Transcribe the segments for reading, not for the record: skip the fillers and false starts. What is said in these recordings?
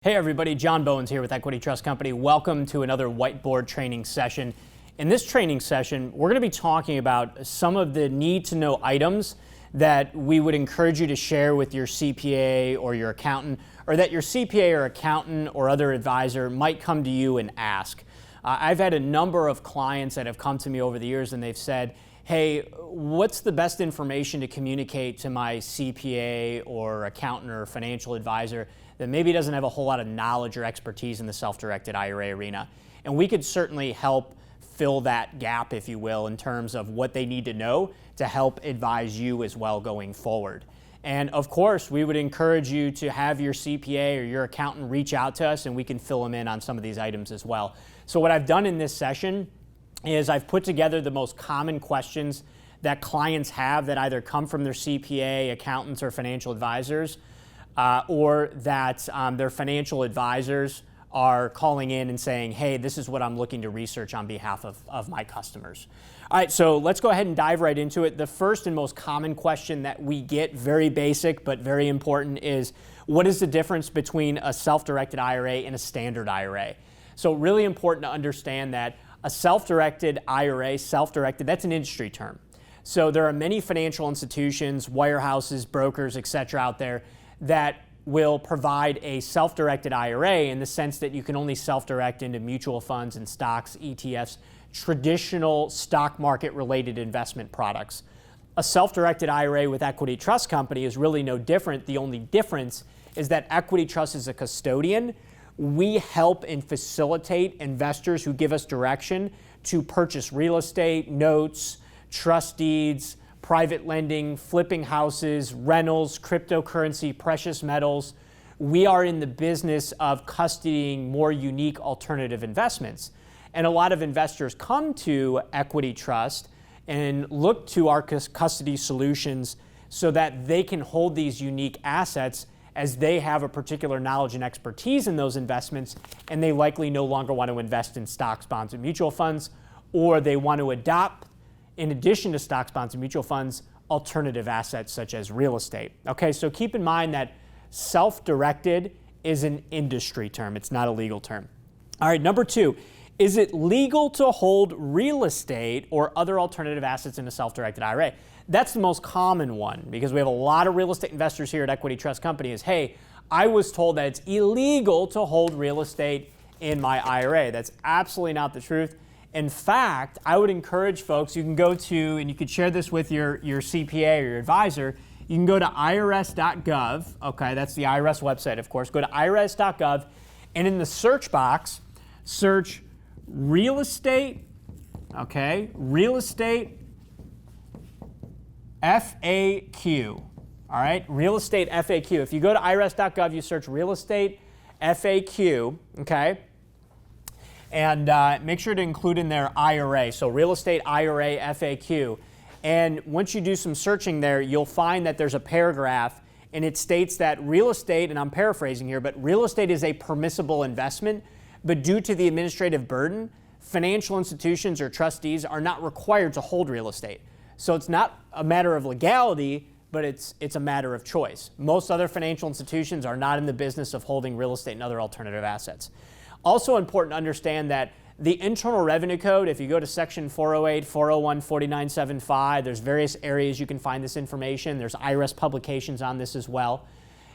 Hey everybody, John Bowens here with Equity Trust Company. Welcome to another whiteboard training session. In this training session, we're going to be talking about some of the need-to-know items that we would encourage you to share with your CPA or your accountant, or that your CPA or accountant or other advisor might come to you and ask. I've had a number of clients that have come to me over the years and they've said, hey, what's the best information to communicate to my CPA or accountant or financial advisor that maybe doesn't have a whole lot of knowledge or expertise in the self-directed IRA arena? And we could certainly help fill that gap, if you will, in terms of what they need to know to help advise you as well going forward. And of course, we would encourage you to have your CPA or your accountant reach out to us and we can fill them in on some of these items as well. So what I've done in this session is I've put together the most common questions that clients have that either come from their CPA, accountants, or financial advisors, or that their financial advisors are calling in and saying, hey, this is what I'm looking to research on behalf of my customers. All right, so let's go ahead and dive right into it. The first and most common question that we get, very basic but very important, is what is the difference between a self-directed IRA and a standard IRA? So really important to understand that a self-directed IRA, self-directed, that's an industry term. So there are many financial institutions, wirehouses, brokers, et cetera out there that will provide a self-directed IRA in the sense that you can only self-direct into mutual funds and stocks, ETFs, traditional stock market related investment products. A self-directed IRA with Equity Trust Company is really no different. The only difference is that Equity Trust is a custodian. We help and facilitate investors who give us direction to purchase real estate, notes, trust deeds, private lending, flipping houses, rentals, cryptocurrency, precious metals. We are in the business of custodying more unique alternative investments. And a lot of investors come to Equity Trust and look to our custody solutions so that they can hold these unique assets as they have a particular knowledge and expertise in those investments, and they likely no longer want to invest in stocks, bonds, and mutual funds, or they want to adopt, in addition to stocks, bonds, and mutual funds, alternative assets such as real estate. Okay, so keep in mind that self-directed is an industry term. It's not a legal term. All right, number two, is it legal to hold real estate or other alternative assets in a self-directed IRA? That's the most common one because we have a lot of real estate investors here at Equity Trust Company is, hey, I was told that it's illegal to hold real estate in my IRA. That's absolutely not the truth. In fact, I would encourage folks, you can go to, and you could share this with your CPA or your advisor, you can go to irs.gov, okay, that's the IRS website, of course. Go to irs.gov, and in the search box, search real estate, okay, real estate FAQ, all right, real estate FAQ. If you go to irs.gov, you search real estate FAQ, okay, and make sure to include in there IRA, so real estate IRA FAQ. And once you do some searching there, you'll find that there's a paragraph and it states that real estate, and I'm paraphrasing here, but real estate is a permissible investment, but due to the administrative burden, financial institutions or trustees are not required to hold real estate. So it's not a matter of legality, but it's a matter of choice. Most other financial institutions are not in the business of holding real estate and other alternative assets. Also important to understand that the Internal Revenue Code, if you go to section 408, 401, 4975, there's various areas you can find this information. There's IRS publications on this as well.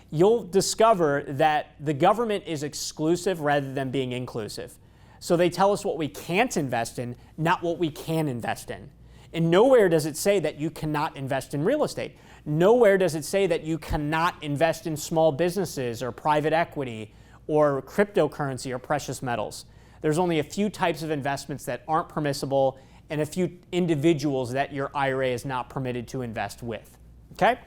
You'll discover that the government is exclusive rather than being inclusive. So they tell us what we can't invest in, not what we can invest in. And nowhere does it say that you cannot invest in real estate. Nowhere does it say that you cannot invest in small businesses or private equity or cryptocurrency or precious metals. There's only a few types of investments that aren't permissible and a few individuals that your IRA is not permitted to invest with. Okay?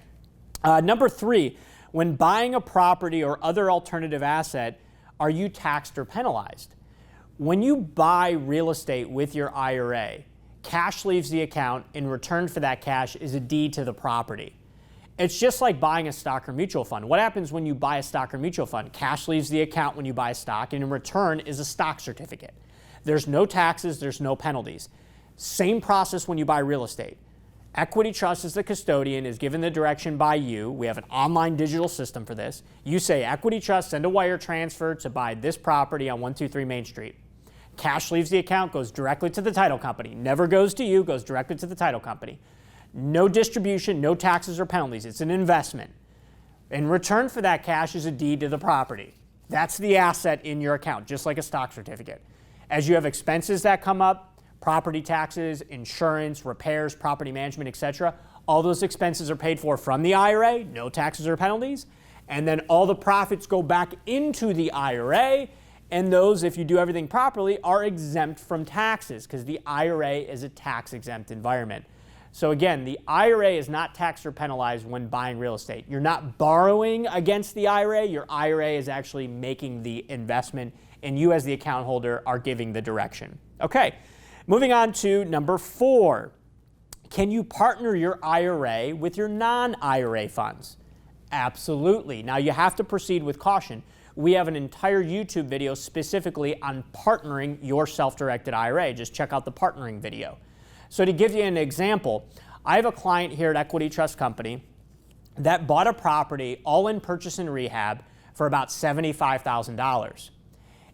Number three, when buying a property or other alternative asset, are you taxed or penalized? When you buy real estate with your IRA, cash leaves the account. In return for that cash is a deed to the property. It's just like buying a stock or mutual fund. What happens when you buy a stock or mutual fund? Cash leaves the account when you buy a stock, and in return is a stock certificate. There's no taxes, there's no penalties. Same process when you buy real estate. Equity Trust is the custodian, is given the direction by you. We have an online digital system for this. You say, Equity Trust, send a wire transfer to buy this property on 123 Main Street. Cash leaves the account, goes directly to the title company. Never goes to you, goes directly to the title company. No distribution, no taxes or penalties. It's an investment. In return for that cash is a deed to the property. That's the asset in your account, just like a stock certificate. As you have expenses that come up, property taxes, insurance, repairs, property management, etc., all those expenses are paid for from the IRA, no taxes or penalties, and then all the profits go back into the IRA, and those, if you do everything properly, are exempt from taxes because the IRA is a tax-exempt environment. So again, the IRA is not taxed or penalized when buying real estate. You're not borrowing against the IRA. Your IRA is actually making the investment, and you as the account holder are giving the direction. Okay, moving on to number 4. Can you partner your IRA with your non-IRA funds? Absolutely. Now you have to proceed with caution. We have an entire YouTube video specifically on partnering your self-directed IRA. Just check out the partnering video. So to give you an example, I have a client here at Equity Trust Company that bought a property all in purchase and rehab for about $75,000.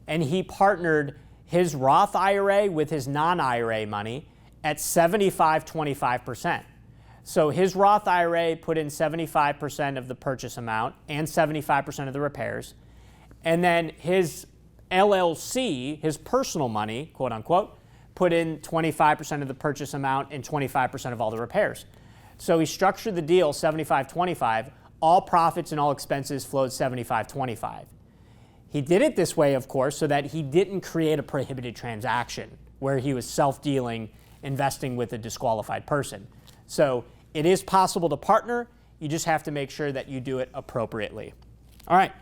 And he partnered his Roth IRA with his non-IRA money at 75-25%. So his Roth IRA put in 75% of the purchase amount and 75% of the repairs. And then his LLC, his personal money, quote unquote, put in 25% of the purchase amount and 25% of all the repairs. So he structured the deal 75-25, all profits and all expenses flowed 75-25. He did it this way, of course, so that he didn't create a prohibited transaction where he was self-dealing, investing with a disqualified person. So it is possible to partner. You just have to make sure that you do it appropriately. All right,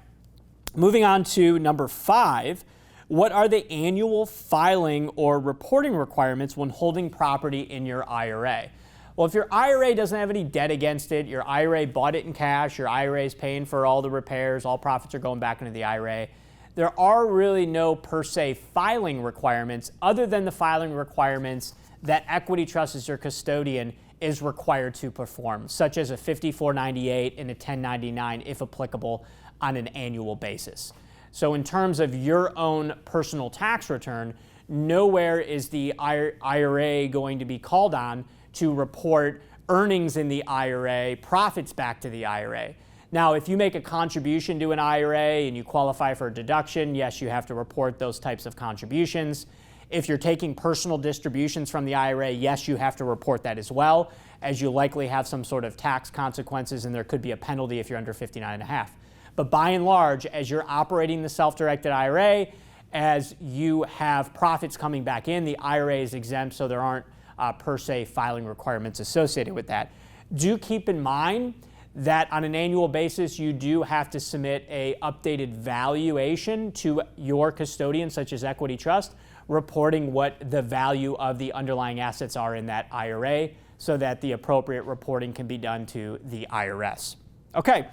moving on to number 5. What are the annual filing or reporting requirements when holding property in your IRA? Well, if your IRA doesn't have any debt against it, your IRA bought it in cash, your IRA is paying for all the repairs, all profits are going back into the IRA, there are really no per se filing requirements other than the filing requirements that Equity Trust as your custodian is required to perform, such as a 5498 and a 1099 if applicable on an annual basis. So in terms of your own personal tax return, nowhere is the IRA going to be called on to report earnings in the IRA, profits back to the IRA. Now, if you make a contribution to an IRA and you qualify for a deduction, yes, you have to report those types of contributions. If you're taking personal distributions from the IRA, yes, you have to report that as well, as you likely have some sort of tax consequences and there could be a penalty if you're under 59.5. But by and large, as you're operating the self-directed IRA, as you have profits coming back in, the IRA is exempt, so there aren't per se filing requirements associated with that. Do keep in mind that on an annual basis, you do have to submit a updated valuation to your custodian, such as Equity Trust, reporting what the value of the underlying assets are in that IRA so that the appropriate reporting can be done to the IRS. Okay.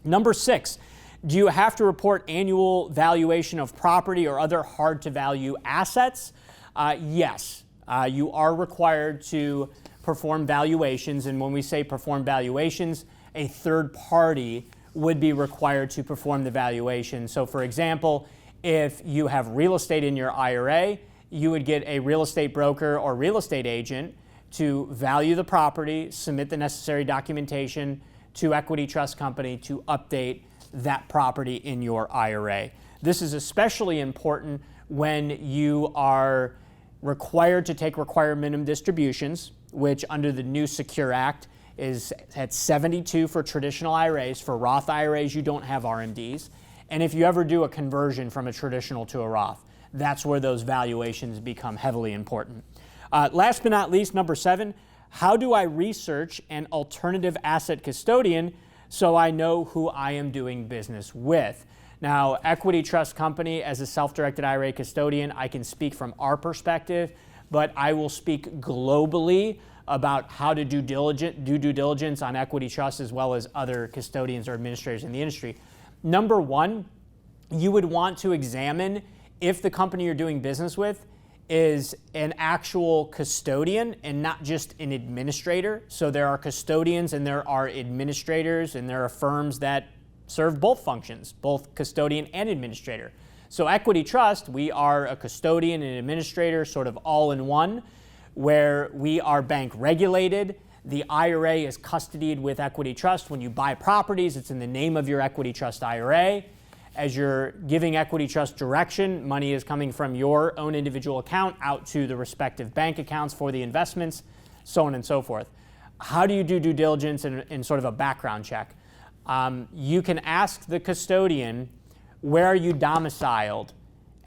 Number 6, do you have to report annual valuation of property or other hard-to-value assets? Yes, you are required to perform valuations, and when we say perform valuations, a third party would be required to perform the valuation. So for example, if you have real estate in your IRA, you would get a real estate broker or real estate agent to value the property, submit the necessary documentation to Equity Trust Company to update that property in your IRA. This is especially important when you are required to take required minimum distributions, which under the new Secure Act is at 72 for traditional IRAs. For Roth IRAs, you don't have RMDs. And if you ever do a conversion from a traditional to a Roth, that's where those valuations become heavily important. Last but not least, number 7, how do I research an alternative asset custodian so I know who I am doing business with? Now, Equity Trust Company, as a self-directed IRA custodian, I can speak from our perspective, but I will speak globally about how to do due diligence on Equity Trust as well as other custodians or administrators in the industry. Number 1, you would want to examine if the company you're doing business with is an actual custodian and not just an administrator. So there are custodians and there are administrators, and there are firms that serve both functions, both custodian and administrator. So Equity Trust, we are a custodian and administrator, sort of all in one, where we are bank regulated. The IRA is custodied with Equity Trust. When you buy properties, it's in the name of your Equity Trust IRA. As you're giving Equity Trust direction, money is coming from your own individual account out to the respective bank accounts for the investments, so on and so forth. How do you do due diligence and sort of a background check? You can ask the custodian, where are you domiciled?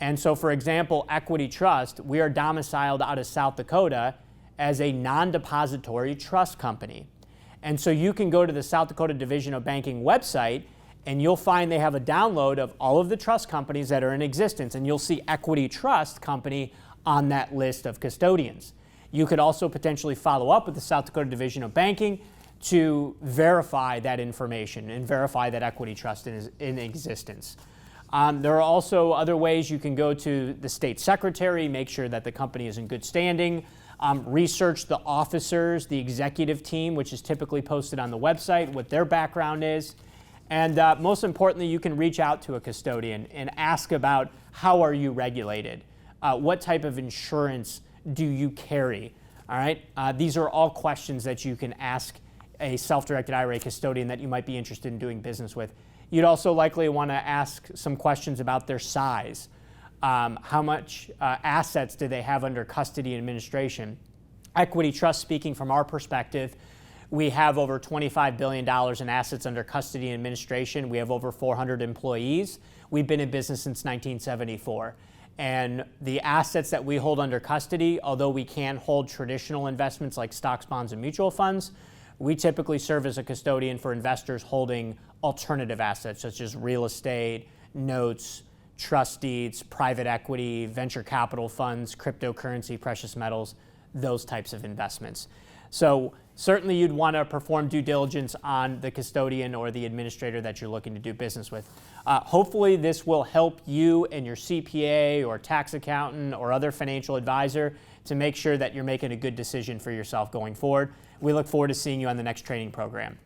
And so, for example, Equity Trust, we are domiciled out of South Dakota as a non-depository trust company. And so you can go to the South Dakota Division of Banking website, and you'll find they have a download of all of the trust companies that are in existence, and you'll see Equity Trust Company on that list of custodians. You could also potentially follow up with the South Dakota Division of Banking to verify that information and verify that Equity Trust is in existence. There are also other ways. You can go to the state secretary, make sure that the company is in good standing, research the officers, the executive team, which is typically posted on the website, what their background is. And most importantly, you can reach out to a custodian and ask about how are you regulated? What type of insurance do you carry? All right. These are all questions that you can ask a self-directed IRA custodian that you might be interested in doing business with. You'd also likely want to ask some questions about their size. How much assets do they have under custody and administration? Equity Trust, speaking from our perspective, we have over $25 billion in assets under custody and administration. We have over 400 employees. We've been in business since 1974. And the assets that we hold under custody, although we can hold traditional investments like stocks, bonds, and mutual funds, we typically serve as a custodian for investors holding alternative assets such as real estate, notes, trust deeds, private equity, venture capital funds, cryptocurrency, precious metals, those types of investments. So certainly you'd want to perform due diligence on the custodian or the administrator that you're looking to do business with. Hopefully this will help you and your CPA or tax accountant or other financial advisor to make sure that you're making a good decision for yourself going forward. We look forward to seeing you on the next training program.